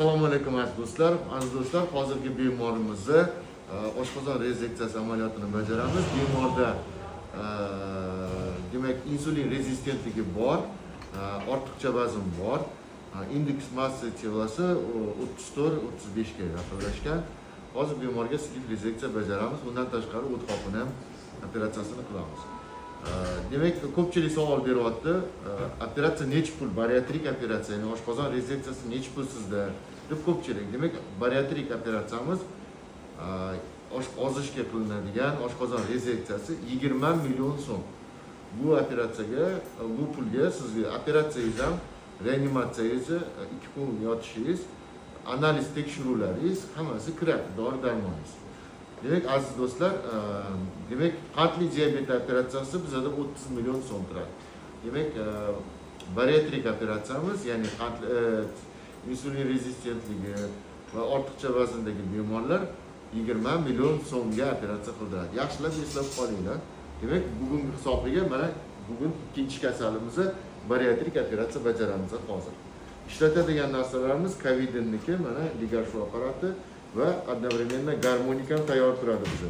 Assalomu alaykum aziz do'stlar. Hozirgi bemorimizni oshqozon rezeksiyasi amaliyotini bajaramiz. Bemorda demak insulin rezistentligi bor, ortiqcha vazn bor, indeks massa telasi 34-35 ga yaqinlashgan. Hozir bemorga slip rezeksiya bajaramiz. Bundan tashqari o't qopini ham operatsiyasini qilamiz. Demak, ko'pchilik savol beryapti. Operatsiya necha pul? Bariatrik operatsiya, ya'ni oshqozon rezeksiyasi necha pul sizda? Deb ko'pchilik. Demak, bariatrik operatsiyamiz ozishga qilinadigan oshqozon rezeksiyasi 20 million so'm. Bu operatsiyaga, bu pulga sizga operatsiyangiz ham, reanimatsiyangiz, 2 kun yotishingiz, analiz tekshiruvlaringiz hammasi kiradi, dori-darmoningiz. Demek aziz do'stlar, demek qandli diabet operatsiyasi bizda 30 million so'm turadi. Demek bariatrik operatsiyamiz, ya'ni insulin rezistentligi va ortiqcha vazndagi bemorlar 20 million so'mga operatsiya qildiradi. Yaxshilab eslab qolinglar. Demak, bugungi hisobiga mana bugun ikkinchi kasalimizni bariatrik operatsiya bajaramiz hozir. Ishlatadigan narsalarimiz Covid'niki, mana ligashu apparati va одновременно garmonika ham tayyor turadi bizda.